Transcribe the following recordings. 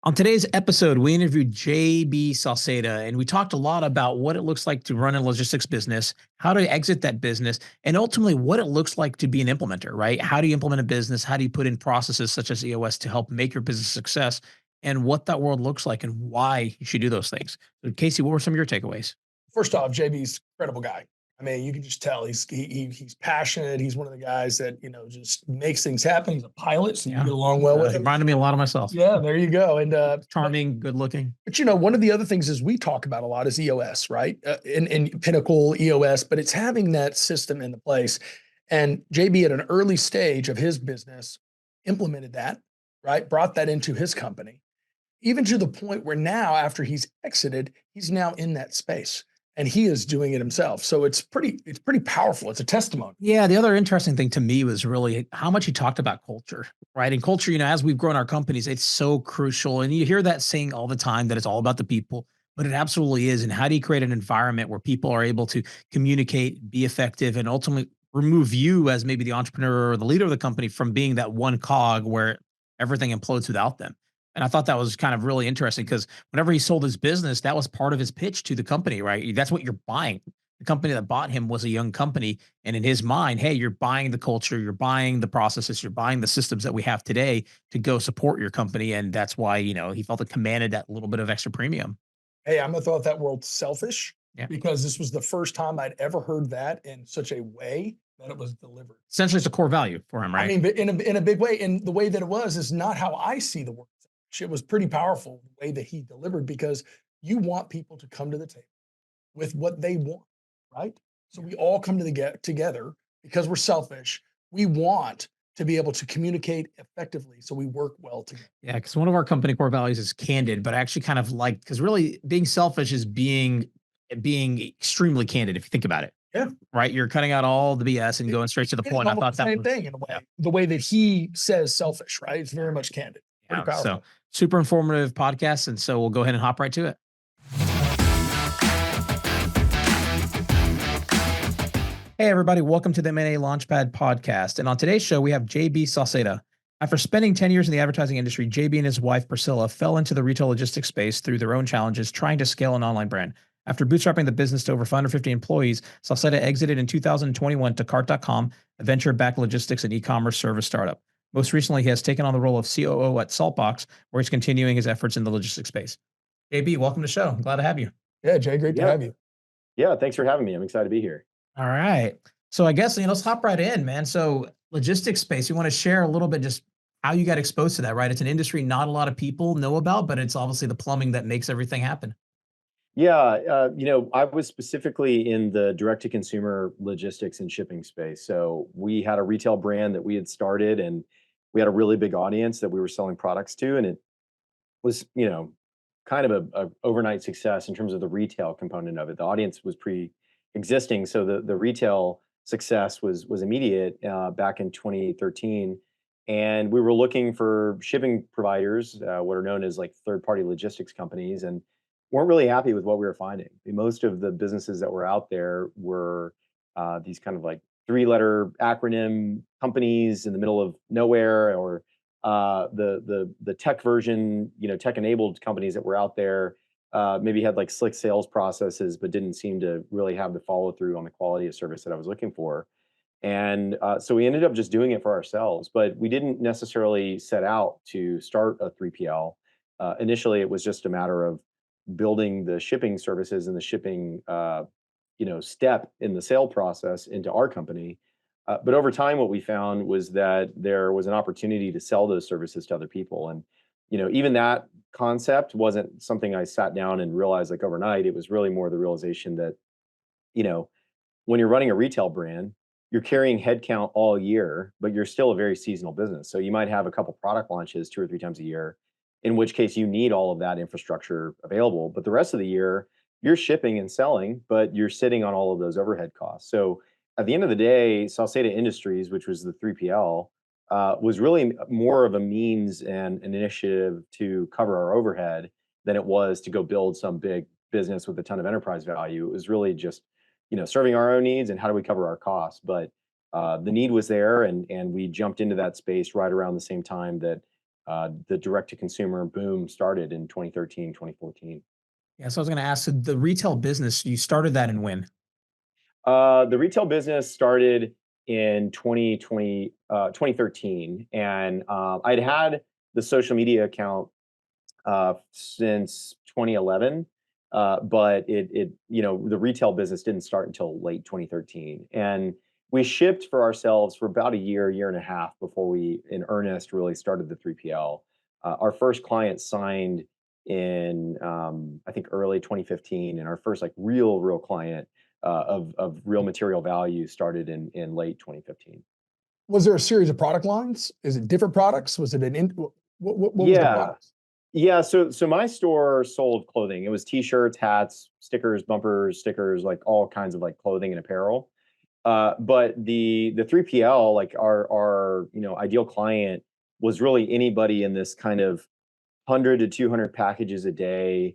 On today's episode, we interviewed Jay B Sauceda, and we talked a lot about what it looks like to run a logistics business, how to exit that business, and ultimately what it looks like to be an implementer, right? How do you implement a business? How do you put in processes such as EOS to help make your business a success, and what that world looks like and why you should do those things? So, Casey, what were some of your takeaways? First off, JB's a credible guy. I mean, you can just tell he's passionate. He's one of the guys that just makes things happen. He's a pilot, so you Yeah. get along well with He him. reminded me a lot of myself. Yeah, there you go. And Charming, good looking. but one of the other things is we talk about a lot is EOS, right? In Pinnacle EOS, but it's having that system in the place. And JB at an early stage of his business implemented that, right? Brought that into his company, even to the point where now, after he's exited, he's now in that space and he is doing it himself. So it's pretty powerful. It's a testimony. Yeah, the other interesting thing to me was really how much he talked about culture, right? And culture, as we've grown our companies, it's so crucial. And you hear that saying all the time that it's all about the people, but it absolutely is. And how do you create an environment where people are able to communicate, be effective, and ultimately remove you as maybe the entrepreneur or the leader of the company from being that one cog where everything implodes without them? And I thought that was kind of really interesting because whenever he sold his business, that was part of his pitch to the company, right? That's what you're buying. The company that bought him was a young company. And in his mind, hey, you're buying the culture, you're buying the processes, you're buying the systems that we have today to go support your company. And that's why, he felt it commanded that little bit of extra premium. Hey, I'm gonna throw out that word selfish Yeah. because this was the first time I'd ever heard that in such a way that it was delivered. Essentially, it's a core value for him, I right? mean, but in a big way, and the way that it was is not how I see the word selfish. It was pretty powerful the way that he delivered because you want people to come to the table with what they want, right? So we all come to the get together because we're selfish. We want to be able to communicate effectively, so we work well together. Yeah, because one of our company core values is candid, but I actually kind of like because really being selfish is being extremely candid if you think about it. Yeah, Right. You're cutting out all the BS and it, going straight to the it is point. I almost thought the that same was thing in a way. yeah. The way that he says selfish, right? It's very much candid. Pretty Yeah. So powerful. super informative podcast. And so we'll go ahead and hop right to it. Hey, everybody. Welcome to the M&A Launchpad podcast. And on today's show, we have Jay B Sauceda. After spending 10 years in the advertising industry, JB and his wife, Priscilla, fell into the retail logistics space through their own challenges trying to scale an online brand. After bootstrapping the business to over 550 employees, Sauceda exited in 2021 to Cart.com, a venture-backed logistics and e-commerce service startup. Most recently, he has taken on the role of COO at Saltbox, where he's continuing his efforts in the logistics space. JB, welcome to the show. I'm glad to have you. Yeah, Jay, great to Yeah. have you. Yeah. Thanks for having me. I'm excited to be here. All right. So I guess, let's hop right in, man. So logistics space, you want to share a little bit just how you got exposed to that, right? It's an industry not a lot of people know about, but it's obviously the plumbing that makes everything happen. Yeah. I was specifically in the direct to consumer logistics and shipping space. So we had a retail brand that we had started and we had a really big audience that we were selling products to. And it was, kind of a overnight success in terms of the retail component of it. The audience was pre-existing. So the retail success was immediate back in 2013. And we were looking for shipping providers, what are known as like third-party logistics companies, and weren't really happy with what we were finding. Most of the businesses that were out there were these kind of like three-letter acronym companies in the middle of nowhere, or the tech version, tech-enabled companies that were out there maybe had like slick sales processes, but didn't seem to really have the follow through on the quality of service that I was looking for. And so we ended up just doing it for ourselves, but we didn't necessarily set out to start a 3PL. Initially, it was just a matter of building the shipping services and the shipping, step in the sale process into our company. But over time, what we found was that there was an opportunity to sell those services to other people. And, even that concept wasn't something I sat down and realized like overnight. It was really more the realization that, you know, when you're running a retail brand, you're carrying headcount all year, but you're still a very seasonal business. So you might have a couple product launches 2 or 3 times a year, in which case you need all of that infrastructure available. But the rest of the year, you're shipping and selling, but you're sitting on all of those overhead costs. So at the end of the day, Sauceda Industries, which was the 3PL, was really more of a means and an initiative to cover our overhead than it was to go build some big business with a ton of enterprise value. It was really just serving our own needs and how do we cover our costs. But the need was there, and we jumped into that space right around the same time that The direct to consumer boom started in 2013, 2014. Yeah, so I was going to ask, so the retail business, you started that in when? The retail business started in 2013, and I'd had the social media account since 2011. But the retail business didn't start until late 2013. And we shipped for ourselves for about a year and a half before we, in earnest, really started the 3PL. Our first client signed in, I think, early 2015, and our first like real client of real material value started in late 2015. Was there a series of product lines? Is it different products? Was it what was the Yeah, product? Yeah, so my store sold clothing. It was t-shirts, hats, stickers, bumpers, stickers, like all kinds of like clothing and apparel. But the 3PL, like our ideal client was really anybody in this kind of 100 to 200 packages a day,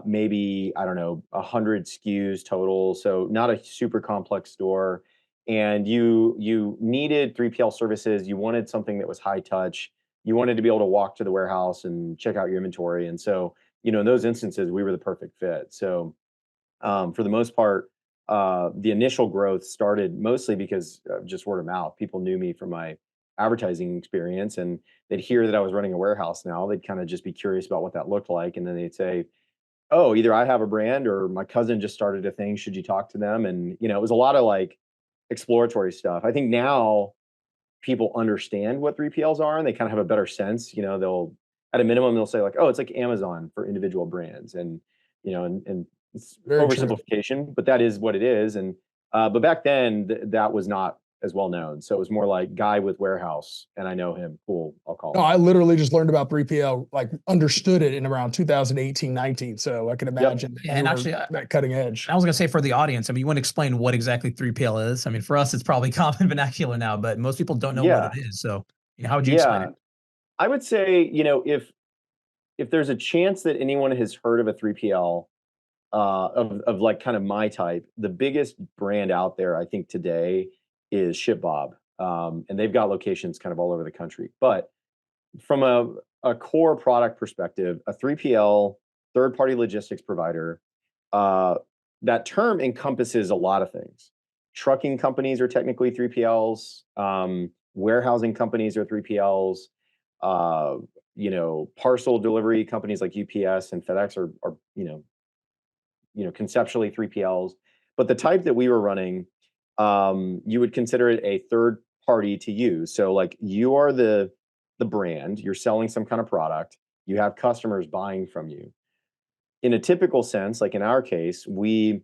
maybe, I don't know, 100 SKUs total. So not a super complex store. And you needed 3PL services. You wanted something that was high touch. You wanted to be able to walk to the warehouse and check out your inventory. And so, in those instances, we were the perfect fit. So for the most part, the initial growth started mostly because of just word of mouth. People knew me from my advertising experience, and they'd hear that I was running a warehouse now. They'd kind of just be curious about what that looked like. And then they'd say, "Oh, either I have a brand or my cousin just started a thing. Should you talk to them?" And, it was a lot of like exploratory stuff. I think now people understand what 3PLs are and they kind of have a better sense. They'll, at a minimum, they'll say like, "Oh, it's like Amazon for individual brands." And it's Very true. oversimplification, but that is what it is. And but back then that was not as well known. So it was more like guy with warehouse and I know him. Cool, I'll call No, him. I literally just learned about 3PL, like understood it in around 2018, 19. So I can Yep. imagine that Yeah, you and were actually, that cutting edge. I was going to say for the audience, I mean, you want to explain what exactly 3PL is? I mean, for us, it's probably common vernacular now, but most people don't know what it Yeah. is. So, how would you explain Yeah. it? I would say, if there's a chance that anyone has heard of a 3PL, of like kind of my type, the biggest brand out there, I think today is ShipBob. And they've got locations kind of all over the country. But from a core product perspective, a 3PL, third party logistics provider, uh, that term encompasses a lot of things. Trucking companies are technically 3PLs, warehousing companies are 3PLs, parcel delivery companies like UPS and FedEx are conceptually 3PLs. But the type that we were running, you would consider it a third party to use. So like you are the brand, you're selling some kind of product, you have customers buying from you. In a typical sense, like in our case, we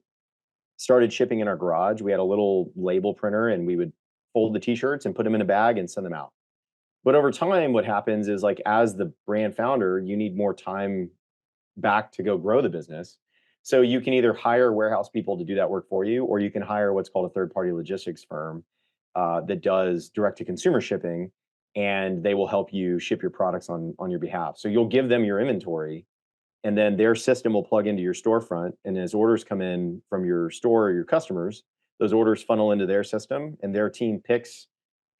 started shipping in our garage. We had a little label printer and we would fold the t-shirts and put them in a bag and send them out. But over time, what happens is like as the brand founder, you need more time back to go grow the business. So you can either hire warehouse people to do that work for you, or you can hire what's called a third-party logistics firm that does direct-to-consumer shipping, and they will help you ship your products on your behalf. So you'll give them your inventory, and then their system will plug into your storefront. And as orders come in from your store or your customers, those orders funnel into their system, and their team picks,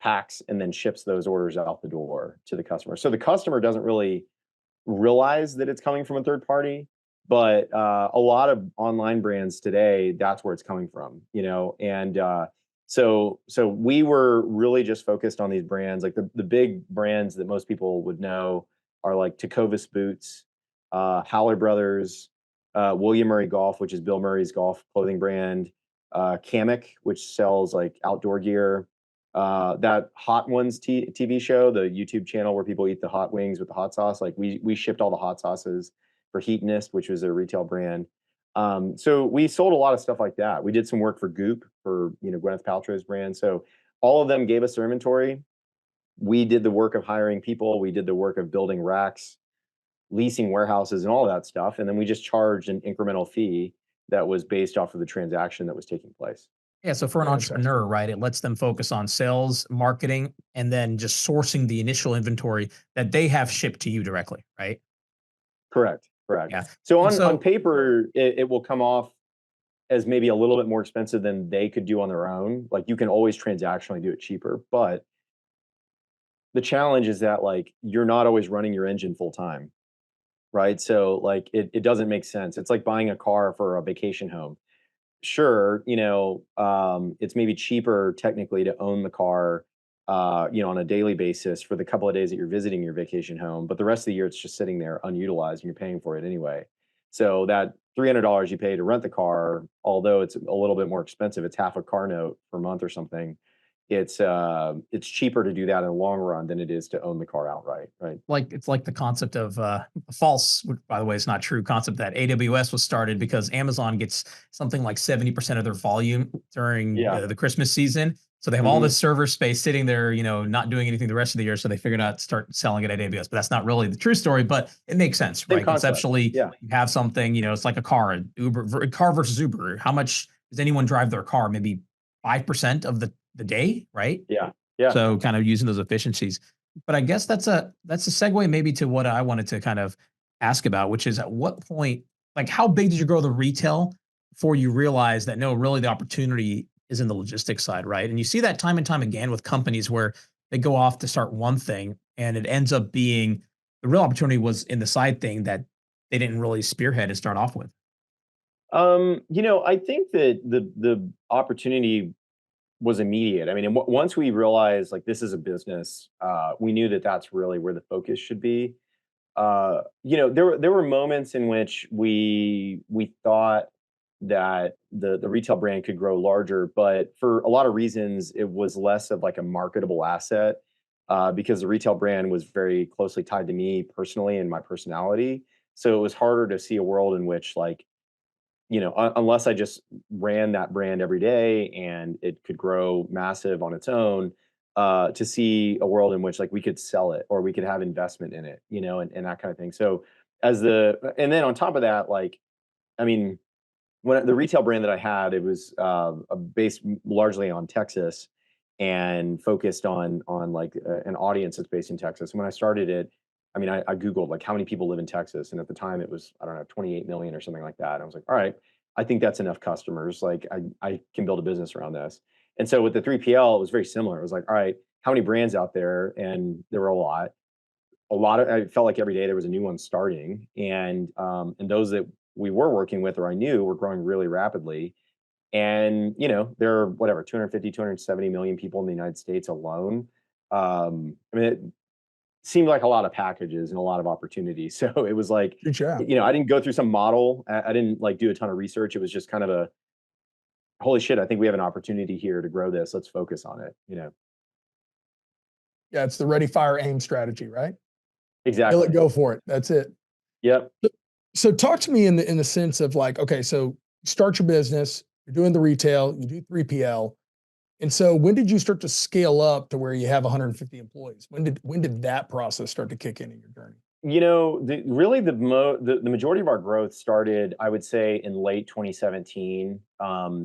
packs, and then ships those orders out the door to the customer. So the customer doesn't really realize that it's coming from a third party, but a lot of online brands today, that's where it's coming from, and so we were really just focused on these brands. Like the big brands that most people would know are like Tecovas Boots, Howler Brothers, William Murray Golf, which is Bill Murray's golf clothing brand, Kamek, which sells like outdoor gear, that Hot Ones TV show, the YouTube channel where people eat the hot wings with the hot sauce. Like we shipped all the hot sauces for Heatonist, which was a retail brand. So we sold a lot of stuff like that. We did some work for Goop, for Gwyneth Paltrow's brand. So all of them gave us their inventory. We did the work of hiring people. We did the work of building racks, leasing warehouses, and all of that stuff. And then we just charged an incremental fee that was based off of the transaction that was taking place. Yeah, so for an Yeah, that's excellent. entrepreneur, right, it lets them focus on sales, marketing, and then just sourcing the initial inventory that they have shipped to you directly, right? Correct. Correct. Yeah. So And on so paper, it will come off as maybe a little bit more expensive than they could do on their own. Like you can always transactionally do it cheaper, but the challenge is that like you're not always running your engine full time, right? So like it doesn't make sense. It's like buying a car for a vacation home. Sure, it's maybe cheaper technically to own the car, on a daily basis for the couple of days that you're visiting your vacation home, but the rest of the year it's just sitting there unutilized and you're paying for it anyway. So that $300 you pay to rent the car, although it's a little bit more expensive, it's half a car note per month or something. It's cheaper to do that in the long run than it is to own the car outright, right? Like it's like the concept of false, which by the way is not true, concept that AWS was started because Amazon gets something like 70% of their volume during Yeah. the Christmas season. So they have all Hmm. this server space sitting there, not doing anything the rest of the year. So they figured out to start selling it at AWS. But that's not really the true story, but it makes sense, Same right? concept. Conceptually, Yeah. you have something, it's like a car, car versus Uber. How much does anyone drive their car? Maybe 5% of the day, right? Yeah. Yeah. So kind of using those efficiencies. But I guess that's a segue maybe to what I wanted to kind of ask about, which is at what point, like how big did you grow the retail before you realize that no, really the opportunity is in the logistics side, right? And you see that time and time again with companies where they go off to start one thing and it ends up being the real opportunity was in the side thing that they didn't really spearhead and start off with. I think that the opportunity was immediate. I mean, and once we realized like this is a business, we knew that that's really where the focus should be. There were moments in which we thought that the retail brand could grow larger, but for a lot of reasons, it was less of like a marketable asset because the retail brand was very closely tied to me personally and my personality. So it was harder to see a world in which like unless I just ran that brand every day and it could grow massive on its own, to see a world in which like we could sell it or we could have investment in it, and that kind of thing. So and then on top of that, like, I mean, when the retail brand that I had, it was based largely on Texas and focused on like an audience that's based in Texas. And when I started it, I mean, I Googled like how many people live in Texas, and at the time it was I don't know 28 million or something like that. And I was like, all right, I think that's enough customers. Like I can build a business around this. And so with the 3PL, it was very similar. It was like, all right, how many brands out there? And there were a lot. I felt like every day there was a new one starting, and those that we were working with or I knew were growing really rapidly. And there are whatever 250, 270 million people in the United States alone. I mean, it seemed like a lot of packages and a lot of opportunities. So it was like, Good job. I didn't go through some model. I didn't like do a ton of research. It was just kind of a holy shit. I think we have an opportunity here to grow this. Let's focus on it. Yeah, it's the ready, fire, aim strategy, right? Kill it, Exactly. go for it. That's it. Yep. So talk to me in the sense of like, okay, so start your business, you're doing the retail, you do 3PL. And so when did you start to scale up to where you have 150 employees? When did that process start to kick in your journey? Really the majority of our growth started, I would say, in late 2017.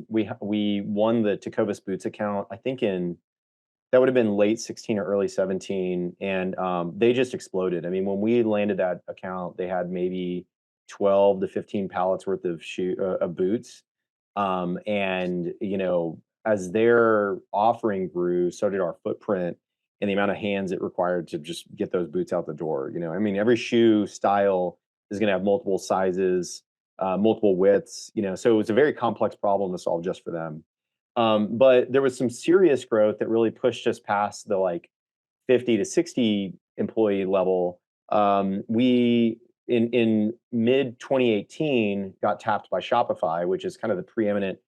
We won the Tecovas Boots account, I think in that would have been late 16 or early 17, and they just exploded. I mean, when we landed that account, they had maybe 12 to 15 pallets worth of of boots. And as their offering grew, so did our footprint and the amount of hands it required to just get those boots out the door. I mean, every shoe style is going to have multiple sizes, multiple widths. So it was a very complex problem to solve just for them. But there was some serious growth that really pushed us past the like 50 to 60 employee level. We in mid 2018 got tapped by Shopify, which is kind of the preeminent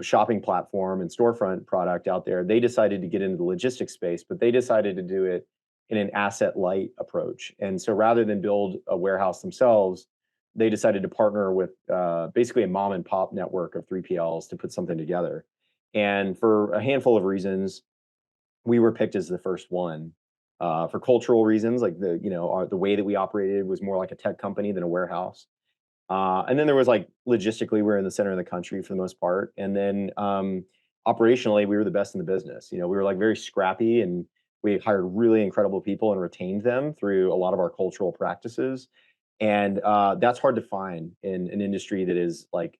shopping platform and storefront product out there. They decided to get into the logistics space, but they decided to do it in an asset light approach. And so rather than build a warehouse themselves, they decided to partner with basically a mom and pop network of 3PLs to put something together. And for a handful of reasons, we were picked as the first one. For cultural reasons, like the way that we operated was more like a tech company than a warehouse. And then there was like logistically, we're in the center of the country for the most part. And then operationally, we were the best in the business. We were like very scrappy and we hired really incredible people and retained them through a lot of our cultural practices. And that's hard to find in an industry that is like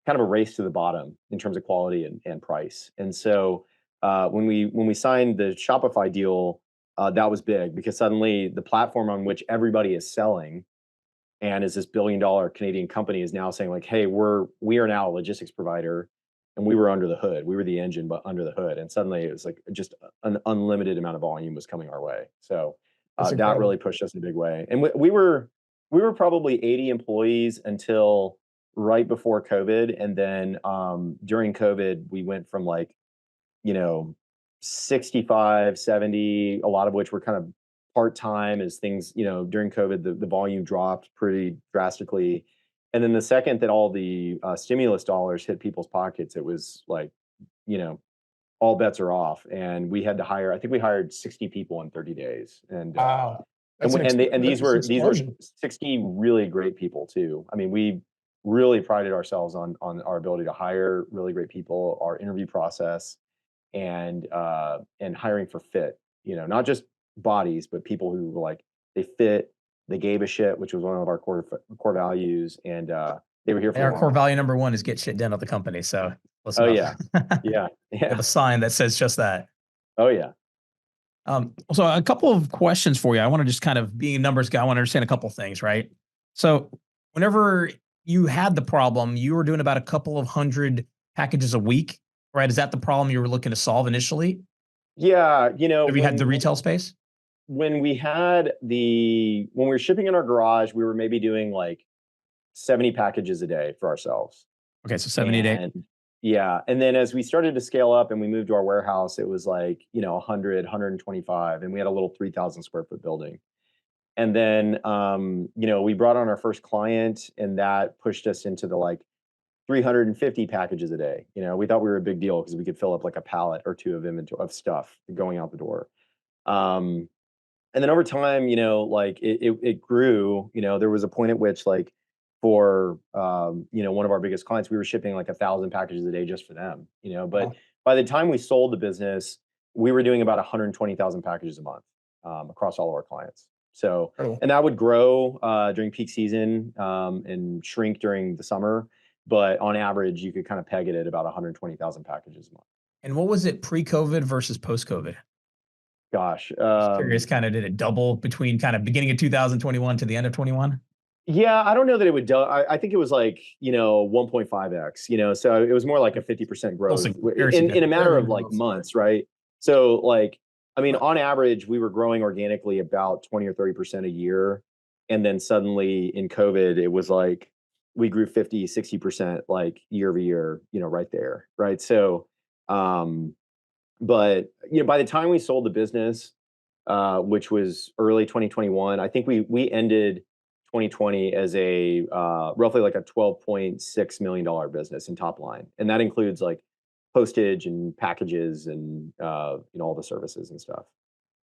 kind of a race to the bottom in terms of quality and price. And so when we signed the Shopify deal, that was big because suddenly the platform on which everybody is selling and is this billion-dollar Canadian company is now saying like, hey, we are now a logistics provider, and we were under the hood. We were the engine, but under the hood. And suddenly it was like just an unlimited amount of volume was coming our way. So That's that incredible. really pushed us in a big way. And we were probably 80 employees until right before COVID. And then during COVID, we went from like, you know, 65, 70, a lot of which were kind of part-time as things, during COVID, the volume dropped pretty drastically. And then the second that all the stimulus dollars hit people's pockets, it was like, you know, all bets are off. And we had to hire, I think we hired 60 people in 30 days. Wow. And That's an these were explosion. 60 really great people too. I mean, we really prided ourselves on our ability to hire really great people, our interview process, and hiring for fit, not just bodies, but people who were like, they fit, they gave a shit, which was one of our core values, and they were here for And the our long core haul. value number one is get shit done at the company. So listen Oh up. yeah, yeah, We have yeah. a sign that says just that. Oh yeah. So a couple of questions for you. I want to just kind of being a numbers guy, I want to understand a couple of things, right? So whenever you had the problem, you were doing about a couple of hundred packages a week, right? Is that the problem you were looking to solve initially? Yeah, Have you had the retail space? when we were shipping in our garage, we were maybe doing like 70 packages a day for ourselves. Okay, so 70 to 8. And yeah, and then as we started to scale up and we moved to our warehouse, it was like, 100, 125, and we had a little 3,000 square foot building. And then, we brought on our first client, and that pushed us into the like 350 packages a day. We thought we were a big deal because we could fill up like a pallet or two of inventory of stuff going out the door. Um, and then over time, like it grew. There was a point at which like for one of our biggest clients, we were shipping like 1,000 packages a day just for them. But Wow. by the time we sold the business, we were doing about 120,000 packages a month across all of our clients. So, Incredible. and that would grow during peak season and shrink during the summer. But on average, you could kind of peg it at about 120,000 packages a month. And what was it pre-COVID versus post-COVID? Gosh, Just curious, kind of did it double between kind of beginning of 2021 to the end of 21? yeah, I don't know that it would do. I think it was like 1.5x. So it was more like a 50% growth Very in a significant. matter Very of like impressive. months, right? So like, I mean, But on average, we were growing organically about 20 or 30% a year, and then suddenly in COVID, it was like we grew 50, 60% like year over year. Right there, right? So, um, but by the time we sold the business, which was early 2021. I think we ended 2020 as a roughly like a $12.6 million business in top line, and that includes like postage and packages and all the services and stuff.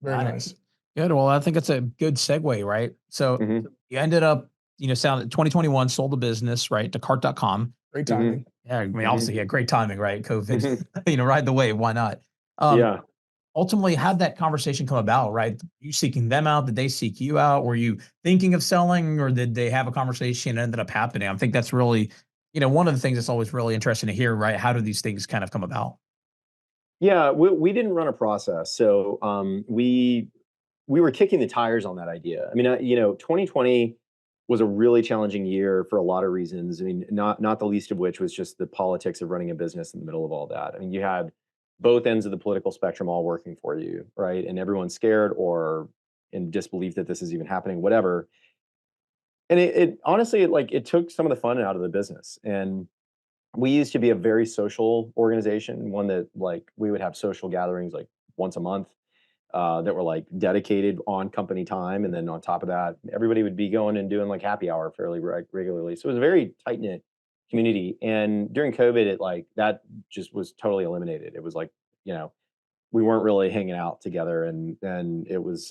very Got it. nice. Good. Well, I think it's a good segue, right? So Hmm. you ended up, 2021, sold the business, right, to cart.com. Great Hmm. timing. Yeah, I mean, Hmm. obviously, yeah, great timing, right? COVID, Hmm. ride the wave. Why not? Um, Yeah. Ultimately, how'd that conversation come about, right? You seeking them out? Did they seek you out? Were you thinking of selling, or did they have a conversation and ended up happening? I think that's really, one of the things that's always really interesting to hear, right? How do these things kind of come about? Yeah, we didn't run a process, so we were kicking the tires on that idea. I mean, 2020 was a really challenging year for a lot of reasons. I mean, not the least of which was just the politics of running a business in the middle of all that. I mean, you had both ends of the political spectrum all working for you, right? And everyone's scared or in disbelief that this is even happening, whatever. And it honestly, it took some of the fun out of the business. And we used to be a very social organization, one that like we would have social gatherings like once a month that were like dedicated on company time, and then on top of that, everybody would be going and doing like happy hour fairly regularly. So it was a very tight knit community. And during COVID, it like that just was totally eliminated. It was like you know we weren't really hanging out together, and it was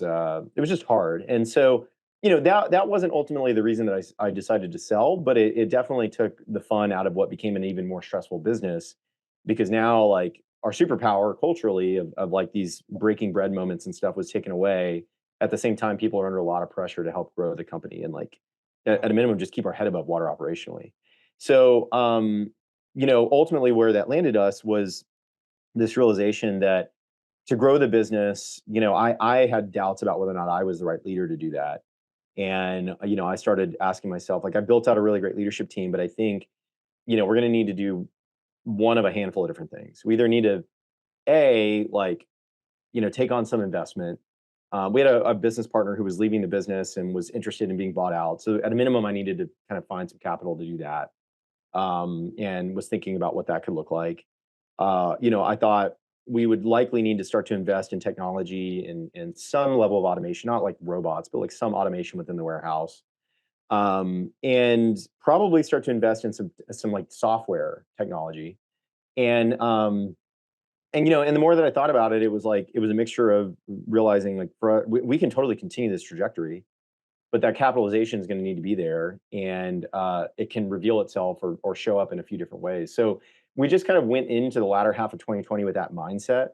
just hard. And so that wasn't ultimately the reason that I decided to sell, but it definitely took the fun out of what became an even more stressful business, because now like our superpower culturally of like these breaking bread moments and stuff was taken away. At the same time, people are under a lot of pressure to help grow the company and like at a minimum just keep our head above water operationally. So ultimately where that landed us was this realization that to grow the business, I had doubts about whether or not I was the right leader to do that. And, I started asking myself, like, I built out a really great leadership team, but I think, we're going to need to do one of a handful of different things. We either need to, like, take on some investment. We had a business partner who was leaving the business and was interested in being bought out. So at a minimum, I needed to kind of find some capital to do that. And was thinking about what that could look like. I thought we would likely need to start to invest in technology and some level of automation, not like robots, but like some automation within the warehouse. And probably start to invest in some like software technology. And and the more that I thought about it, it was like it was a mixture of realizing like we can totally continue this trajectory, but that capitalization is going to need to be there, and it can reveal itself or show up in a few different ways. So we just kind of went into the latter half of 2020 with that mindset,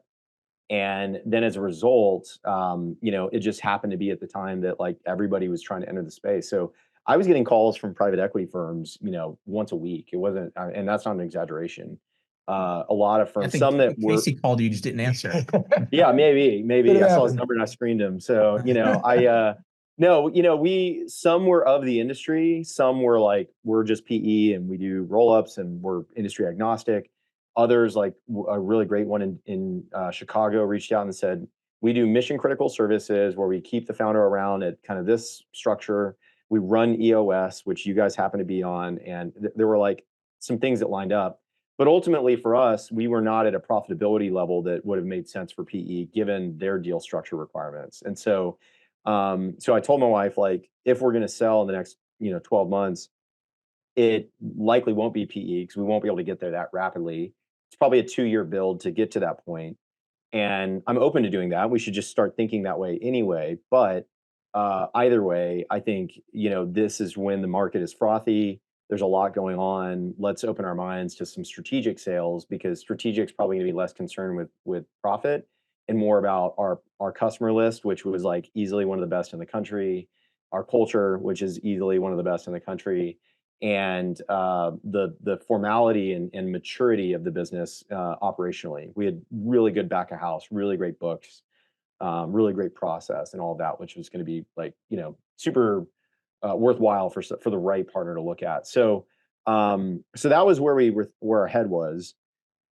and then as a result, it just happened to be at the time that like everybody was trying to enter the space. So I was getting calls from private equity firms, once a week. It wasn't, and that's not an exaggeration. A lot of I firms, think some that were, Casey called you, just didn't answer. yeah, Could maybe. have I saw his happened. number and I screened him. So, no, some were of the industry, some were like, we're just PE and we do roll-ups and we're industry agnostic. Others, like a really great one in Chicago, reached out and said, we do mission critical services where we keep the founder around at kind of this structure. We run EOS, which you guys happen to be on. And there were like some things that lined up. But ultimately for us, we were not at a profitability level that would have made sense for PE given their deal structure requirements. And so I told my wife, like, if we're going to sell in the next, 12 months, it likely won't be PE because we won't be able to get there that rapidly. It's probably a 2-year build to get to that point. And I'm open to doing that. We should just start thinking that way anyway. But either way, I think, this is when the market is frothy. There's a lot going on. Let's open our minds to some strategic sales because strategic's probably going to be less concerned with profit and more about our customer list, which was like easily one of the best in the country, our culture, which is easily one of the best in the country, and the formality and maturity of the business operationally. We had really good back of house, really great books, really great process, and all of that, which was going to be like super worthwhile for the right partner to look at. So that was where our head was.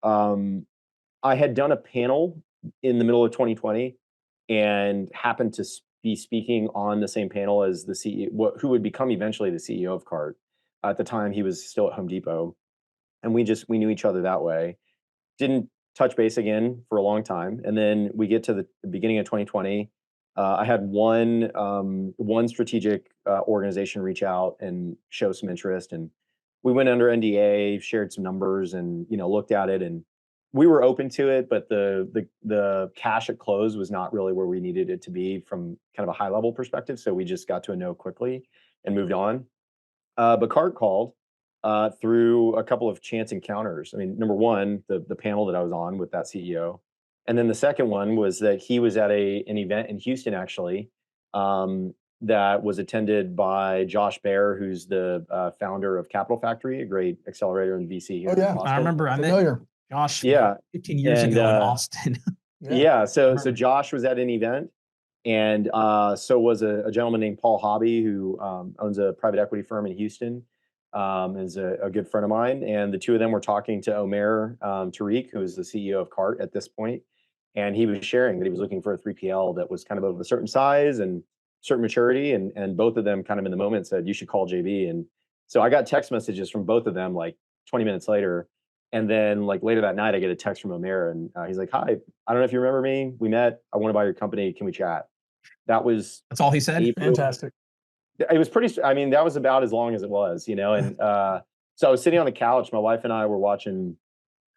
Um, I had done a panel in the middle of 2020 and happened to be speaking on the same panel as the CEO, who would become eventually the CEO of Cart. At the time, he was still at Home Depot, and we knew each other that way. Didn't touch base again for a long time, and then we get to the beginning of 2020. I had one strategic organization reach out and show some interest, and we went under NDA, shared some numbers, and looked at it, and we were open to it, but the cash at close was not really where we needed it to be from kind of a high level perspective. So we just got to a no quickly and moved on. But Cart called through a couple of chance encounters. I mean, number one, the panel that I was on with that CEO, and then the second one was that he was at an event in Houston actually, that was attended by Josh Baer, who's the founder of Capital Factory, a great accelerator and VC here Oh in yeah, I Austin. remember I met familiar. Josh Yeah, 15 years and ago in Austin. Yeah. yeah, I so remember. Josh was at an event, and so was a gentleman named Paul Hobby, who owns a private equity firm in Houston, is a good friend of mine. And the two of them were talking to Omer Tariq, who is the CEO of Cart at this point, and he was sharing that he was looking for a 3PL that was kind of of a certain size and certain maturity, and both of them kind of in the moment said, you should call JB. And so I got text messages from both of them like 20 minutes later. And then like later that night, I get a text from Omer, and he's like, "Hi, I don't know if you remember me. We met. I want to buy your company. Can we chat?" That was That's all he said. April. Fantastic. It was pretty. I mean, that was about as long as it was, And so I was sitting on the couch. My wife and I were watching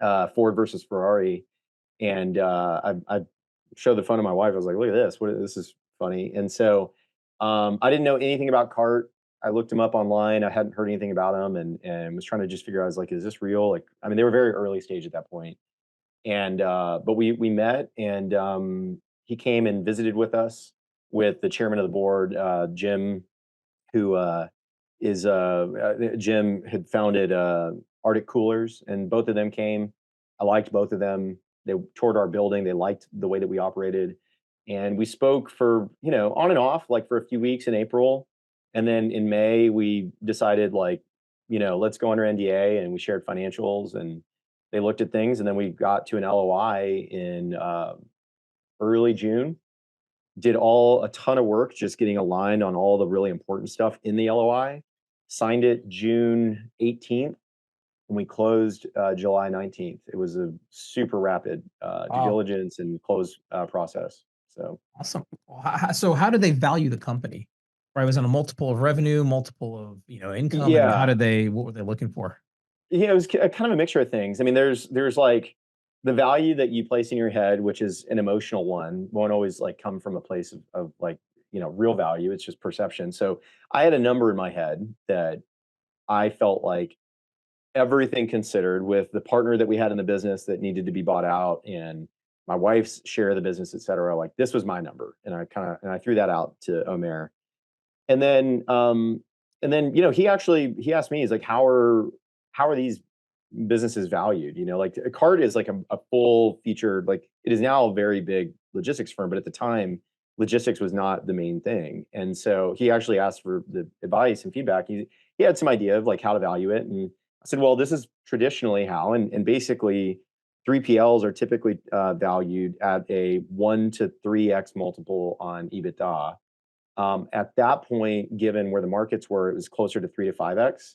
Ford versus Ferrari, and I showed the phone to my wife. I was like, "Look at this. This is funny." And so I didn't know anything about Cart. I looked him up online. I hadn't heard anything about him, and was trying to just figure out. I was like, "Is this real?" Like, I mean, they were very early stage at that point. And but we met, and he came and visited with us with the chairman of the board, Jim, who is Jim had founded Arctic Coolers, and both of them came. I liked both of them. They toured our building. They liked the way that we operated. And we spoke for, on and off, like for a few weeks in April. And then in May, we decided like, let's go under NDA, and we shared financials, and they looked at things. And then we got to an LOI in early June, did a ton of work just getting aligned on all the really important stuff in the LOI, signed it June 18th, and we closed July 19th. It was a super rapid due Wow. diligence and close process. So Awesome. So how do they value the company? Right? Was it a multiple of revenue, multiple of, income? And yeah, what were they looking for? it was kind of a mixture of things. I mean, there's like the value that you place in your head, which is an emotional one, won't always like come from a place of like, real value. It's just perception. So I had a number in my head that I felt like, everything considered, with the partner that we had in the business that needed to be bought out, and my wife's share of the business, et cetera, like this was my number. And I threw that out to Omer. And then, he asked me, he's like, how are these businesses valued? Like a cart is like a full featured, like it is now a very big logistics firm, but at the time, logistics was not the main thing. And so he actually asked for the advice and feedback. He had some idea of like how to value it. And I said, well, this is traditionally how, and basically 3PLs are typically valued at a 1 to 3x multiple on EBITDA. At that point, given where the markets were, it was closer to 3 to 5x.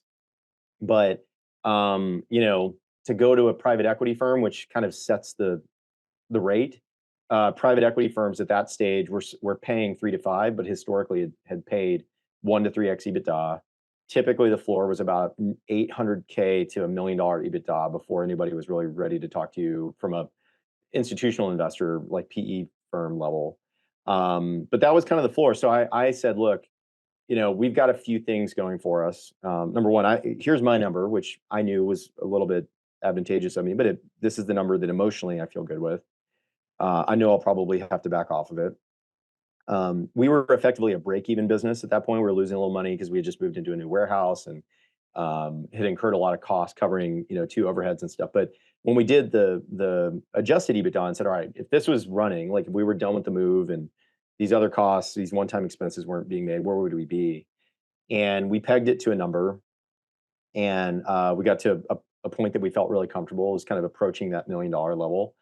But to go to a private equity firm, which kind of sets the rate, private equity firms at that stage were paying 3 to 5, but historically had paid 1 to 3x EBITDA. Typically, the floor was about 800K to $1 million EBITDA before anybody was really ready to talk to you from a institutional investor like PE firm level. But that was kind of the floor. So I said, look, we've got a few things going for us. Number one, here's my number, which I knew was a little bit advantageous of me, but this is the number that emotionally I feel good with. I know I'll probably have to back off of it. We were effectively a break-even business at that point. We were losing a little money because we had just moved into a new warehouse, and had incurred a lot of costs covering, 2 overheads and stuff. But when we did the adjusted EBITDA and said, all right, if this was running, like if we were done with the move and these other costs, these one-time expenses weren't being made, where would we be? And we pegged it to a number, and we got to a point that we felt really comfortable. It was kind of approaching that $1 million level.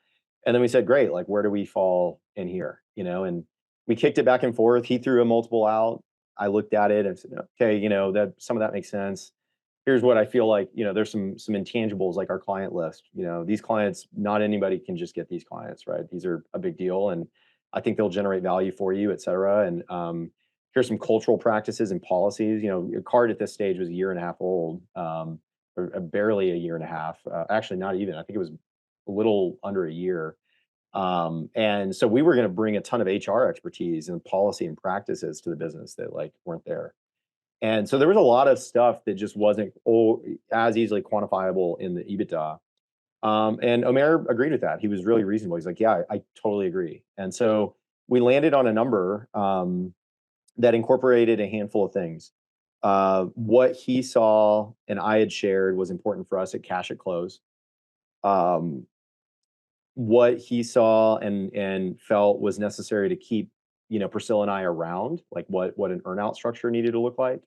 And then we said, great, like where do we fall in here? And we kicked it back and forth. He threw a multiple out. I looked at it and said, okay, that some of that makes sense. Here's what I feel like, there's some intangibles like our client list. These clients, not anybody can just get these clients, right? These are a big deal, and I think they'll generate value for you, et cetera. And here's some cultural practices and policies. Your card at this stage was a year and a half old, or barely a year and a half. Actually, not even. I think it was a little under a year. And so we were going to bring a ton of HR expertise and policy and practices to the business that like weren't there. And so there was a lot of stuff that just wasn't as easily quantifiable in the EBITDA. And Omer agreed with that. He was really reasonable. He's like, yeah, I totally agree. And so we landed on a number that incorporated a handful of things. What he saw and I had shared was important for us at cash at close. What he saw and felt was necessary to keep, Priscilla and I around, like what an earnout structure needed to look like.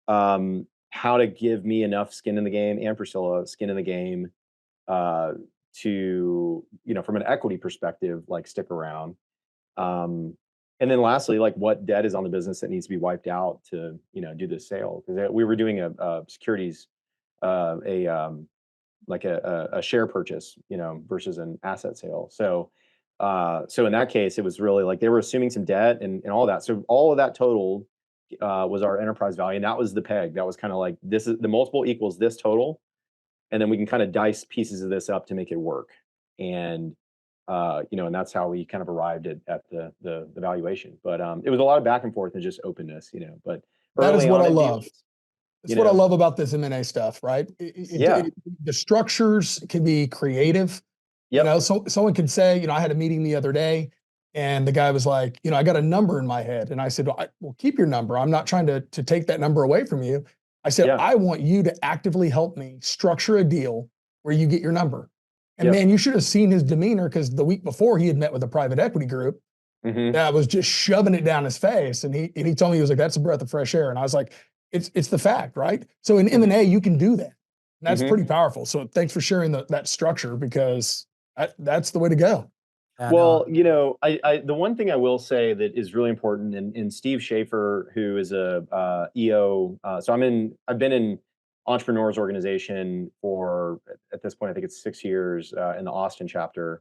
How to give me enough skin in the game, and Priscilla skin in the game, to, from an equity perspective, like stick around. And then lastly, like what debt is on the business that needs to be wiped out to, do this sale. Because we were doing a securities, like a share purchase, versus an asset sale. So in that case, it was really like they were assuming some debt and all that. So all of that totaled was our enterprise value, and that was the peg. That was kind of like, this is the multiple equals this total, and then we can kind of dice pieces of this up to make it work. And and that's how we kind of arrived at the valuation. But it was a lot of back and forth and just openness, But That is early what on I in love. deals, That's what I love about this M&A stuff, right? yeah, The structures can be creative. yep, So someone could say, I had a meeting the other day, and the guy was like, I got a number in my head. And I said, well, keep your number. I'm not trying to take that number away from you. I said, yeah, I want you to actively help me structure a deal where you get your number. And man, you should have seen his demeanor, because the week before he had met with a private equity group that was just shoving it down his face. And he told me, he was like, that's a breath of fresh air. And I was like, it's the fact, right? So in M&A, you can do that. And that's pretty powerful. So thanks for sharing that structure, because that's the way to go. Well, the one thing I will say that is really important, and Steve Schaefer, who is a EO, so I've been in Entrepreneurs Organization for, at this point, I think it's 6 years in the Austin chapter,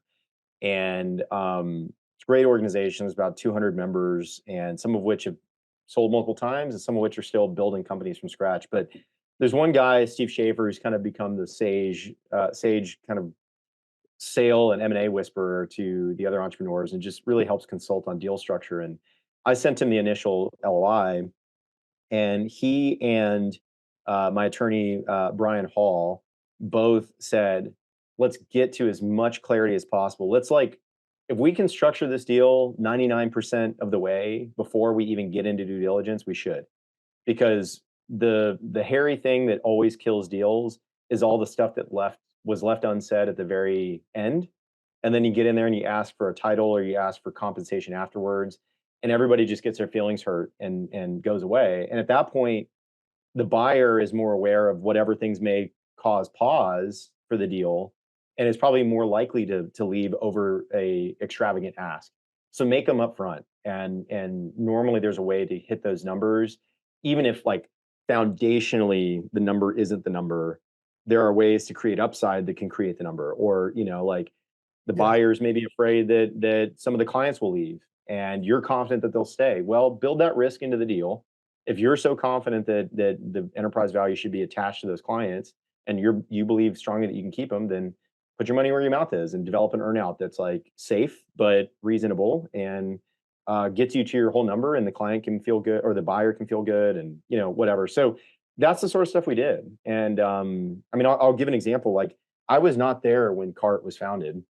and it's a great organization. There's about 200 members, and some of which have sold multiple times, and some of which are still building companies from scratch. But there's one guy, Steve Schaefer, who's kind of become the sage kind of sale and M&A whisperer to the other entrepreneurs, and just really helps consult on deal structure. And I sent him the initial LOI, and he and my attorney, Brian Hall, both said, let's get to as much clarity as possible. If we can structure this deal 99% of the way before we even get into due diligence, we should. Because the hairy thing that always kills deals is all the stuff that was left unsaid at the very end. And then you get in there and you ask for a title, or you ask for compensation afterwards, and everybody just gets their feelings hurt and goes away. And at that point, the buyer is more aware of whatever things may cause pause for the deal, and is probably more likely to leave over a extravagant ask. So make them up front. And normally there's a way to hit those numbers, even if, like, foundationally the number isn't the number. There are ways to create upside that can create the number. Or, like, the buyers may be afraid that some of the clients will leave, and you're confident that they'll stay. Well, build that risk into the deal. If you're so confident that the enterprise value should be attached to those clients, and you believe strongly that you can keep them, then put your money where your mouth is and develop an earnout that's, like, safe but reasonable, and gets you to your whole number, and the client can feel good, or the buyer can feel good, and whatever. So that's the sort of stuff we did. And I'll give an example. Like, I was not there when CART was founded,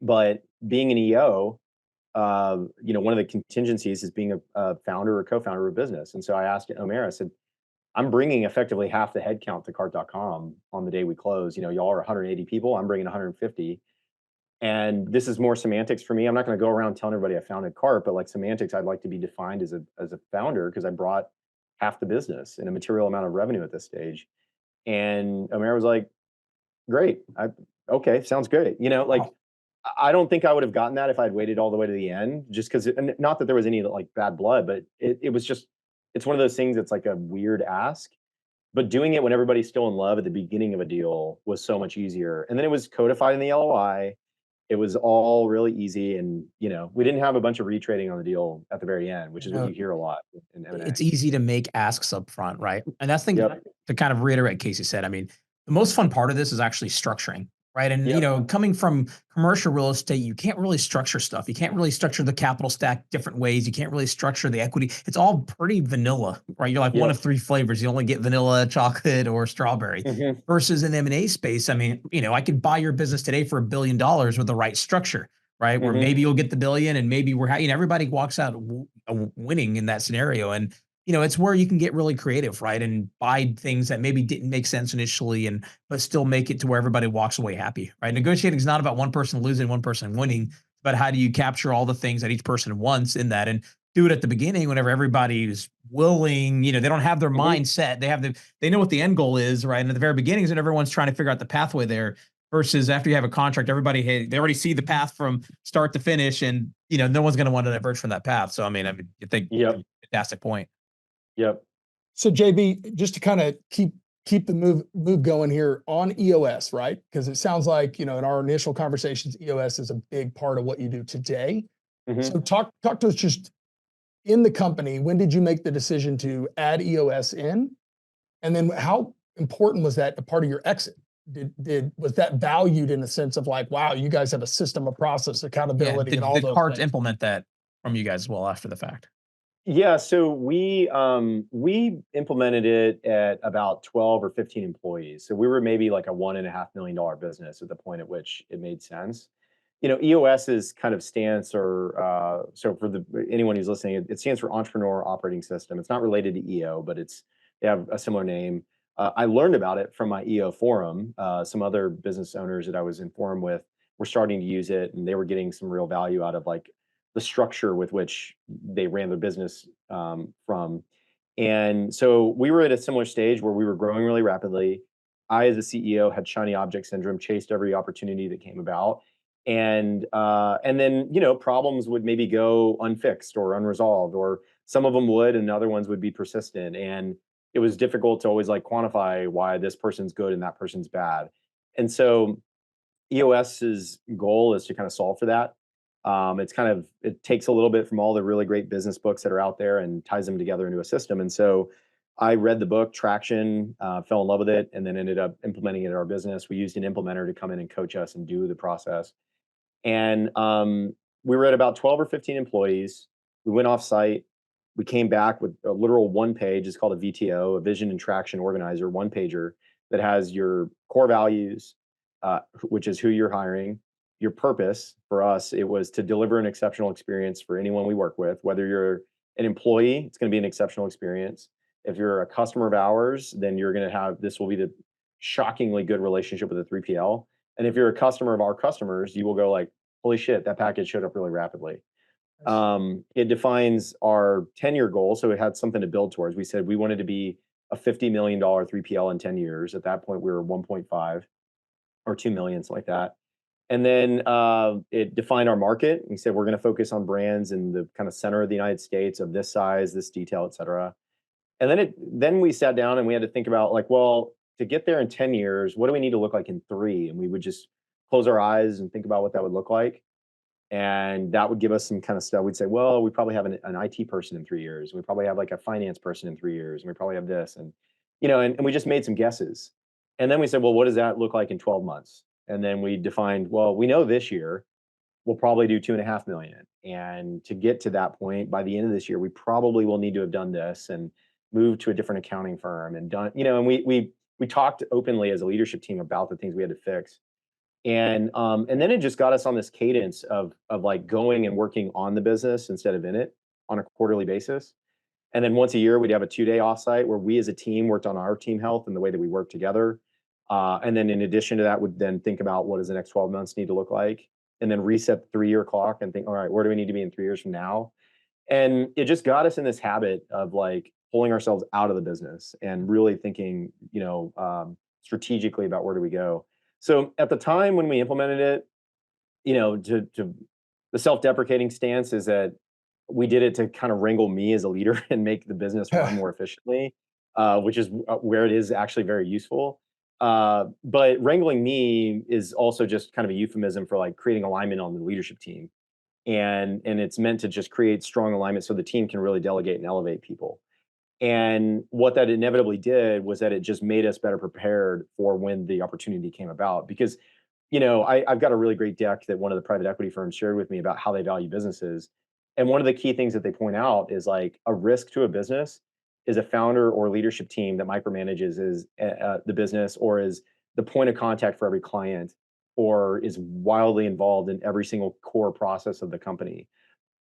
but being an EO, one of the contingencies is being a founder or co-founder of a business. And so I asked Omer, I said, I'm bringing effectively half the headcount to cart.com on the day we close. Y'all are 180 people. I'm bringing 150. And this is more semantics for me. I'm not going to go around telling everybody I founded CART, but, like, semantics, I'd like to be defined as a founder, because I brought half the business and a material amount of revenue at this stage. And Omer was like, great. Okay, sounds great. Like, I don't think I would have gotten that if I'd waited all the way to the end, just because, not that there was any, like, bad blood, but it was just, it's one of those things that's like a weird ask. But doing it when everybody's still in love at the beginning of a deal was so much easier. And then it was codified in the LOI. It was all really easy. And, we didn't have a bunch of retrading on the deal at the very end, which is what you hear a lot in M&A. It's easy to make asks up front, right? And that's the thing, to kind of reiterate Casey said. I mean, the most fun part of this is actually structuring, right? And coming from commercial real estate, you can't really structure stuff. You can't really structure the capital stack different ways. You can't really structure the equity. It's all pretty vanilla, right? You're like one of three flavors. You only get vanilla, chocolate, or strawberry. Versus in M&A space, I mean, I could buy your business today for $1 billion with the right structure, right? Where maybe you'll get the billion, and maybe everybody walks out winning in that scenario. And it's where you can get really creative, right? And buy things that maybe didn't make sense initially, but still make it to where everybody walks away happy, right? Negotiating is not about one person losing, one person winning, but how do you capture all the things that each person wants in that, and do it at the beginning whenever everybody's willing. They don't have their mind set. They know what the end goal is, right? And at the very beginnings, and everyone's trying to figure out the pathway there. Versus after you have a contract, they already see the path from start to finish, and no one's going to want to diverge from that path. So I think fantastic point. Yep. So JB, just to kind of keep the move going here on EOS, right? Because it sounds like, in our initial conversations, EOS is a big part of what you do today. So talk to us just in the company. When did you make the decision to add EOS in? And then how important was that a part of your exit? Was that valued in the sense of, like, wow, you guys have a system, a process, accountability, and all those things? Did CART implement that from you guys as well after the fact? Yeah, so we implemented it at about 12 or 15 employees. So we were maybe like a $1.5 million business at the point at which it made sense. EOS's kind of stance, or so for anyone who's listening, it stands for Entrepreneur Operating System. It's not related to EO, but they have a similar name. I learned about it from my EO forum. Some other business owners that I was in forum with were starting to use it, and they were getting some real value out of like the structure with which they ran their business from. And so we were at a similar stage where we were growing really rapidly. I, as a CEO, had shiny object syndrome, chased every opportunity that came about, and then problems would maybe go unfixed or unresolved, or some of them would, and other ones would be persistent. And it was difficult to always like quantify why this person's good and that person's bad. And so EOS's goal is to kind of solve for that. It takes a little bit from all the really great business books that are out there and ties them together into a system. And so I read the book Traction, fell in love with it, and then ended up implementing it in our business. We used an implementer to come in and coach us and do the process. And we were at about 12 or 15 employees. We went off site. We came back with a literal one page. It's called a VTO, a vision and traction organizer, one pager that has your core values, which is who you're hiring, your purpose. For us, it was to deliver an exceptional experience for anyone we work with. Whether you're an employee, it's going to be an exceptional experience. If you're a customer of ours, then you're going to have this will be the shockingly good relationship with a 3PL. And if you're a customer of our customers, you will go like, holy shit, that package showed up really rapidly. It defines our 10-year goal. So it had something to build towards. We said we wanted to be a $50 million 3PL in 10 years. At that point, we were 1.5 or 2 million, something like that. And then it defined our market. We said we're going to focus on brands in the kind of center of the United States of this size, this detail, et cetera. And then we sat down and we had to think about like, well, to get there in 10 years, what do we need to look like in 3? And we would just close our eyes and think about what that would look like. And that would give us some kind of stuff. We'd say, well, we probably have an IT person in 3 years. We probably have like a finance person in 3 years. And we probably have this. And we just made some guesses. And then we said, well, what does that look like in 12 months? And then we defined, well, we know this year we'll probably do 2.5 million. And to get to that point, by the end of this year, we probably will need to have done this and moved to a different accounting firm and done, and we talked openly as a leadership team about the things we had to fix. And then it just got us on this cadence of like going and working on the business instead of in it on a quarterly basis. And then once a year, we'd have a 2-day offsite where we as a team worked on our team health and the way that we work together. And then in addition to that, would then think about what does the next 12 months need to look like, and then reset the 3-year clock and think, all right, where do we need to be in 3 years from now? And it just got us in this habit of like pulling ourselves out of the business and really thinking, strategically about where do we go. So at the time when we implemented it, to the self-deprecating stance is that we did it to kind of wrangle me as a leader and make the business run more efficiently, which is where it is actually very useful. But wrangling me is also just kind of a euphemism for like creating alignment on the leadership team. And it's meant to just create strong alignment so the team can really delegate and elevate people. And what that inevitably did was that it just made us better prepared for when the opportunity came about. Because, I've got a really great deck that one of the private equity firms shared with me about how they value businesses. And one of the key things that they point out is like a risk to a business is a founder or leadership team that micromanages the business, or is the point of contact for every client, or is wildly involved in every single core process of the company.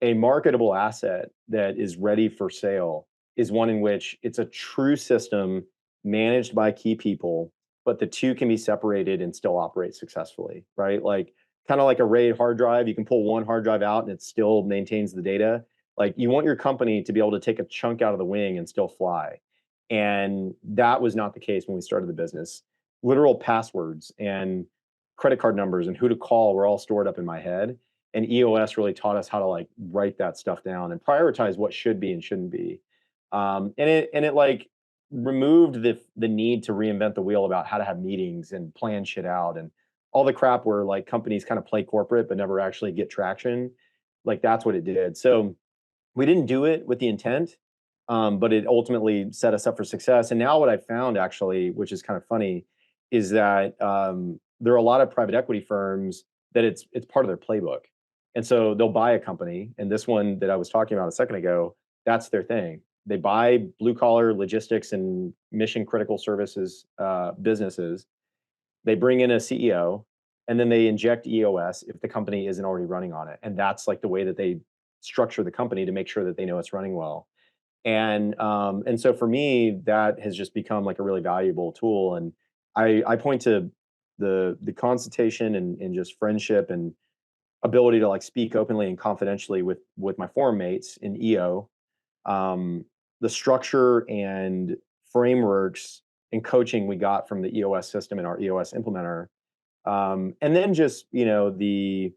A marketable asset that is ready for sale is one in which it's a true system managed by key people, but the two can be separated and still operate successfully, right? Like kind of like a RAID hard drive, you can pull one hard drive out and it still maintains the data. Like you want your company to be able to take a chunk out of the wing and still fly. And that was not the case when we started the business. Literal passwords and credit card numbers and who to call were all stored up in my head. And EOS really taught us how to like write that stuff down and prioritize what should be and shouldn't be. And it like removed the need to reinvent the wheel about how to have meetings and plan shit out and all the crap where like companies kind of play corporate but never actually get traction. Like that's what it did. So we didn't do it with the intent, but it ultimately set us up for success. And now what I found actually, which is kind of funny, is that there are a lot of private equity firms that it's part of their playbook. And so they'll buy a company, and this one that I was talking about a second ago, that's their thing. They buy blue collar logistics and mission critical services businesses. They bring in a CEO, and then they inject EOS if the company isn't already running on it. And that's like the way that they structure the company to make sure that they know it's running well. And so for me, that has just become like a really valuable tool. And I point to the consultation and just friendship and ability to like speak openly and confidentially with my forum mates in EO, the structure and frameworks and coaching we got from the EOS system and our EOS implementer, and then just the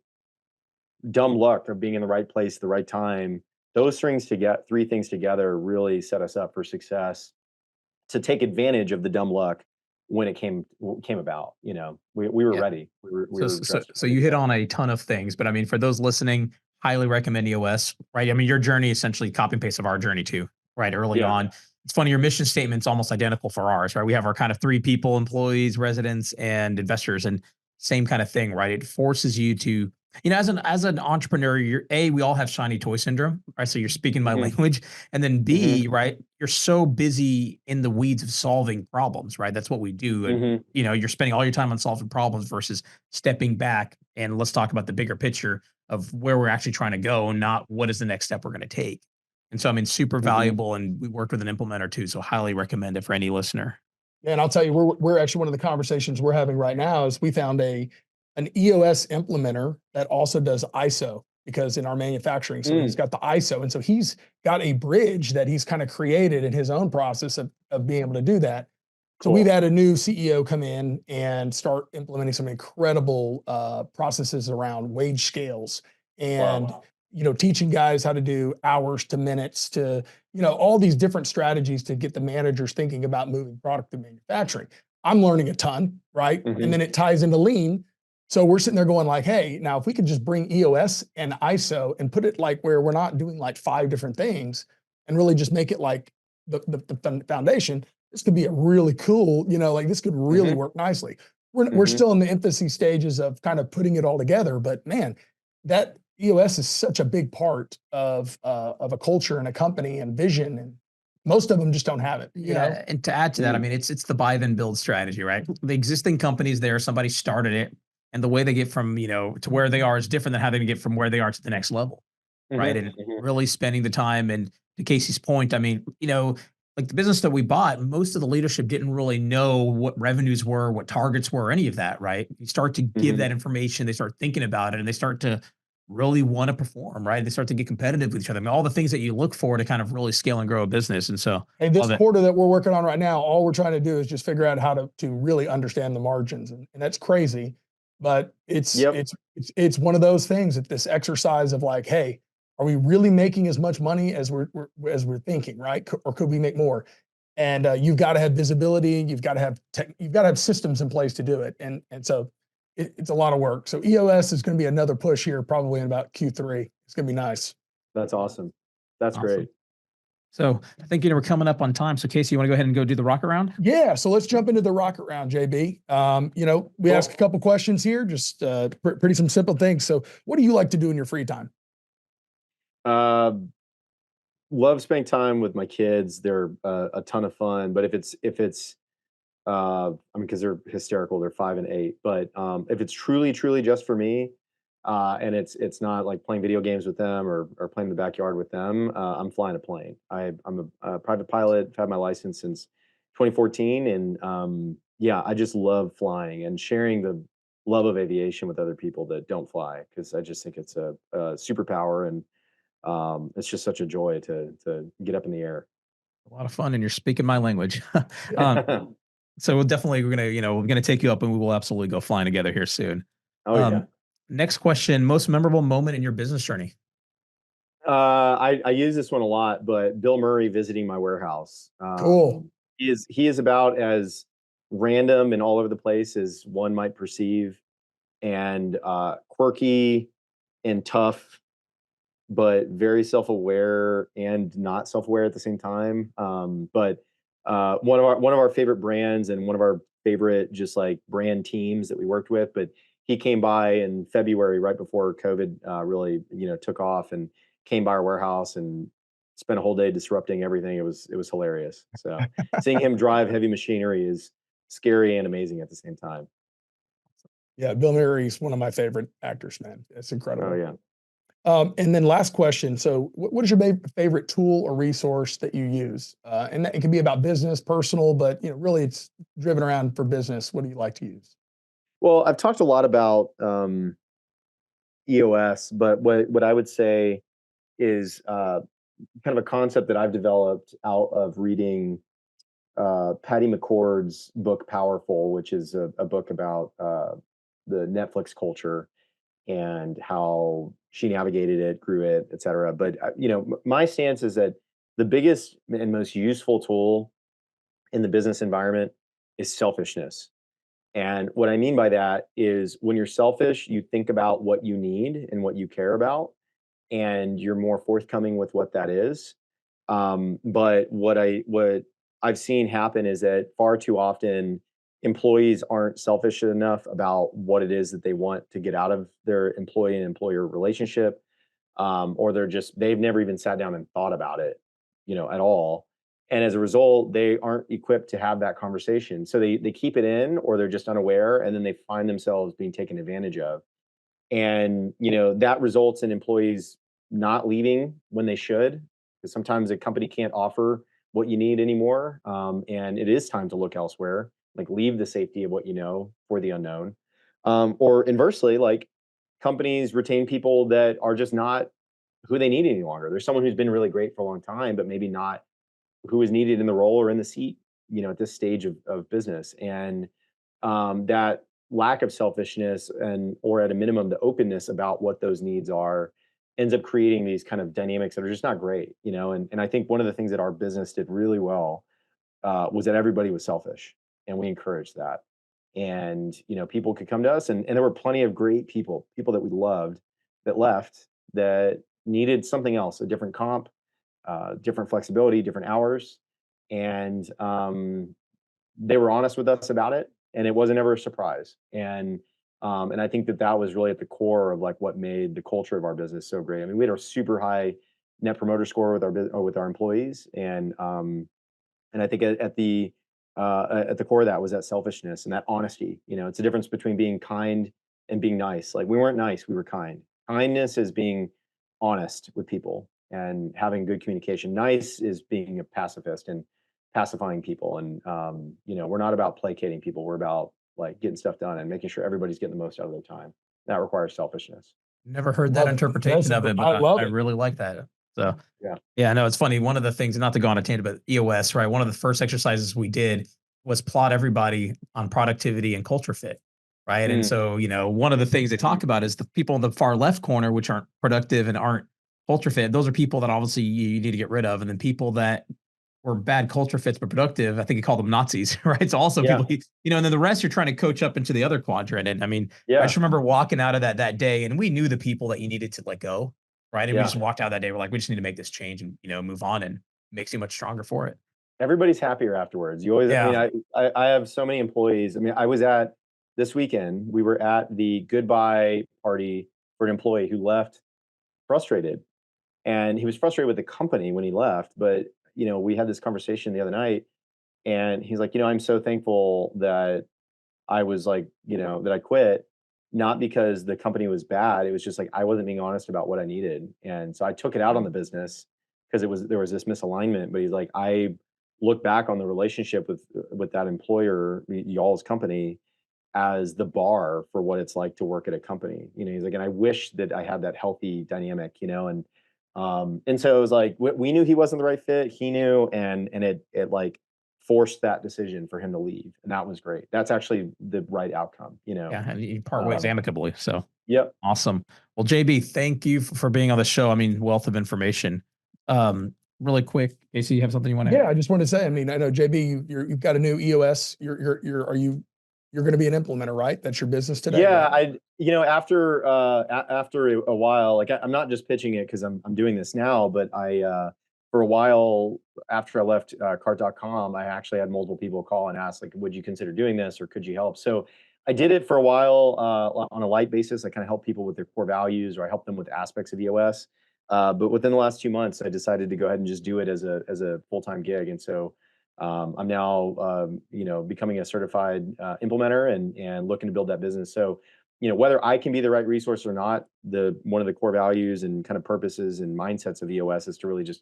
dumb luck of being in the right place at the right time. Those things to get three things together really set us up for success to take advantage of the dumb luck when it came about. We were Yeah. ready. We So, were so, dressed so ready you to hit go. on a ton of things, but I mean, for those listening, highly recommend EOS, right? I mean, your journey essentially copy and paste of our journey too, right? Early Yeah. on. It's funny, your mission statement's almost identical for ours, right? We have our kind of three people, employees, residents, and investors, and same kind of thing, right? It forces you to, as an entrepreneur, we all have shiny toy syndrome, right? So you're speaking my Hmm. language. And then Hmm. B, right, you're so busy in the weeds of solving problems, right? That's what we do. And Hmm. you're spending all your time on solving problems versus stepping back and let's talk about the bigger picture of where we're actually trying to go, not what is the next step we're going to take. And so, I mean, super Hmm. valuable. And we worked with an implementer too. So, highly recommend it for any listener. And I'll tell you, we're actually one of the conversations we're having right now is we found an EOS implementer that also does ISO because in our manufacturing, so he's Mm, got the ISO, and so he's got a bridge that he's kind of created in his own process of being able to do that. So we've cool. had a new CEO come in and start implementing some incredible processes around wage scales and Wow. teaching guys how to do hours to minutes to all these different strategies to get the managers thinking about moving product to manufacturing. I'm learning a ton, right? And Hmm. then it ties into lean. So we're sitting there going like, hey, now if we could just bring EOS and ISO and put it like where we're not doing like 5 different things and really just make it like the foundation, this could be a really cool, like this could really Hmm. work nicely. We're Hmm. still in the infancy stages of kind of putting it all together, but man, that EOS is such a big part of a culture and a company and vision, and most of them just don't have it. Yeah, and to add to that, I Mm, mean, it's the buy then build strategy, right? The existing companies there, somebody started it, and the way they get from to where they are is different than how they get from where they are to the next level, right? hmm. And Hmm. really spending the time. And to Casey's point, I mean, like the business that we bought, most of the leadership didn't really know what revenues were, what targets were, any of that, right? You start to give Hmm. that information, they start thinking about it, and they start to really want to perform, right? They start to get competitive with each other. I mean, all the things that you look for to kind of really scale and grow a business. And so, Hey, this love it. quarter that we're working on right now, all we're trying to do is just figure out how to really understand the margins, and that's crazy, but it's Yep. it's it's it's one of those things that this exercise of like, hey, are we really making as much money as we're thinking, right? Or could we make more? And you've got to have visibility, you've got to have systems in place to do it, and so it's a lot of work. So EOS is going to be another push here, probably in about Q3. It's going to be nice. That's awesome. That's Awesome. great. So I think we're coming up on time. So Casey, you want to go ahead and go do the rocket round? Yeah, so let's jump into the rocket round, JB. We ask a Cool. couple questions here, just pretty some simple things. So, what do you like to do in your free time? Uh, love spending time with my kids. They're a ton of fun. But if it's I mean, because they're hysterical, they're 5 and 8. But if it's truly just for me, and it's not like playing video games with them or playing in the backyard with them, I'm flying a plane. I'm a private pilot. I've had my license since 2014, and yeah, I just love flying and sharing the love of aviation with other people that don't fly because I just think it's a superpower, and it's just such a joy to get up in the air. A lot of fun, and you're speaking my language. um, so we're gonna take you up, and we will absolutely go flying together here soon. Oh yeah. Um, Next question: most memorable moment in your business journey? I use this one a lot, but Bill Murray visiting my warehouse. Cool. He is about as random and all over the place as one might perceive, and quirky and tough, but very self-aware and not self-aware at the same time. But one of our favorite brands and one of our favorite just like brand teams that we worked with. But he came by in February, right before COVID really took off, and came by our warehouse and spent a whole day disrupting everything. It was hilarious. So seeing him drive heavy machinery is scary and amazing at the same time. Yeah, Bill Murray's one of my favorite actors, man. It's Oh incredible. yeah. And then last question. So what is your favorite tool or resource that you use? And that, it can be about business, personal, but really it's driven around for business. What do you like to use? Well, I've talked a lot about EOS, but what I would say is kind of a concept that I've developed out of reading Patty McCord's book Powerful, which is a book about the Netflix culture and how she navigated it, grew it, et cetera. But my stance is that the biggest and most useful tool in the business environment is selfishness. And what I mean by that is when you're selfish, you think about what you need and what you care about, and you're more forthcoming with what that is. But what I've seen happen is that far too often employees aren't selfish enough about what it is that they want to get out of their employee and employer relationship, or they've never even sat down and thought about it, at all. And as a result, they aren't equipped to have that conversation. So they keep it in, or they're just unaware, and then they find themselves being taken advantage of. And that results in employees not leaving when they should, because sometimes a company can't offer what you need anymore, and it is time to look elsewhere, like leave the safety of what you know for the unknown. Or inversely, like companies retain people that are just not who they need any longer. There's someone who's been really great for a long time, but maybe not who is needed in the role or in the seat, at this stage of business. And that lack of selfishness, and or at a minimum the openness about what those needs are, ends up creating these kind of dynamics that are just not great. And I think one of the things that our business did really well was that everybody was selfish, and we encouraged that. And people could come to us, and there were plenty of great people that we loved, that left, that needed something else, a different comp, different flexibility, different hours. And they were honest with us about it, and it wasn't ever a surprise. And I think that was really at the core of like what made the culture of our business so great. I mean, we had a super high net promoter score with our employees, and I think at the core of that was that selfishness and that honesty. It's a difference between being kind and being nice. Like we weren't nice, we were kind. Kindness is being honest with people and having good communication. Nice is being a pacifist and pacifying people. And we're not about placating people. We're about like getting stuff done and making sure everybody's getting the most out of their time. That requires selfishness. Never heard that Love it. interpretation of it, but I love I it. really like that. So, Yeah. yeah, I know it's funny. One of the things, not to go on a tangent, but EOS, right? One of the first exercises we did was plot everybody on productivity and culture fit, right? And Mm, so, one of the things they talk about is the people in the far left corner, which aren't productive and aren't culture fit. Those are people that obviously you need to get rid of. And then people that were bad culture fits but productive, I think he called them Nazis, right? So also yeah. people, and then the rest you're trying to coach up into the other quadrant. And I mean, I Yeah. just remember walking out of that day, and we knew the people that you needed to let go, right? And we Yeah. just walked out that day. We're like, we just need to make this change and move on, and makes you much stronger for it. Everybody's happier afterwards. You always, I mean, Yeah. I have so many employees. I mean, I was at this weekend, we were at the goodbye party for an employee who left frustrated. And he was frustrated with the company when he left. But, we had this conversation the other night, and he's like, I'm so thankful that I was like, that I quit, not because the company was bad. It was just like I wasn't being honest about what I needed. And so I took it out on the business because there was this misalignment. But he's like, I look back on the relationship with that employer, y'all's company, as the bar for what it's like to work at a company. He's like, and I wish that I had that healthy dynamic, and so it was like we knew he wasn't the right fit. He knew, and it like forced that decision for him to leave, and that was great. That's actually the right outcome. Yeah. And you part ways Um, amicably. So yep. awesome. Well, JB, thank you for being on the show. I mean, wealth of information. Really quick, AC, you have something you want to add? Yeah, I just want to say, I mean, I know JB, you've got a new EOS. You're going to be an implementer, right? That's your business today, Yeah, right? after a while, like I'm not just pitching it because I'm doing this now, but I for a while after I left cart.com, I actually had multiple people call and ask like, would you consider doing this, or could you help? So I did it for a while on a light basis. I kind of help people with their core values, or I help them with aspects of EOS. But within the last 2 months, I decided to go ahead and just do it as a full-time gig. And so I'm now, becoming a certified implementer, and looking to build that business. So whether I can be the right resource or not, one of the core values and kind of purposes and mindsets of EOS is to really just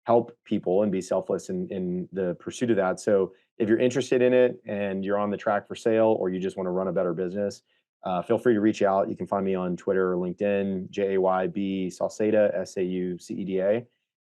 help people and be selfless in the pursuit of that. So if you're interested in it and you're on the track for sale, or you just want to run a better business, feel free to reach out. You can find me on Twitter or LinkedIn, Jay B Sauceda, Sauceda,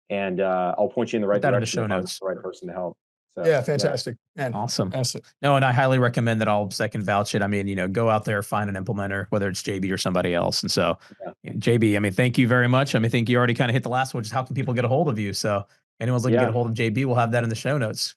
and I'll point you in the right Put that in the direction show if I'm notes. the right person to help. So Yeah, fantastic. Man, Awesome. fantastic. No, and I highly recommend that. I'll second vouch it. I mean, go out there, find an implementer, whether it's JB or somebody else. And so, JB, I mean, thank you very much. I mean, I think you already kind of hit the last one, just how can people get a hold of you? So, if anyone's looking to get a hold of JB, we'll have that in the show notes.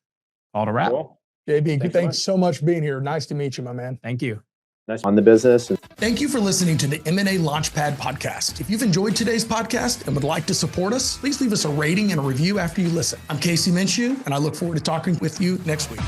All to wrap. Cool. JB, thanks so much for being here. Nice to meet you, my man. Thank you. Nice on the business. Thank you for listening to the M&A Launchpad podcast. If you've enjoyed today's podcast and would like to support us, please leave us a rating and a review after you listen. I'm Casey Minshew, and I look forward to talking with you next week.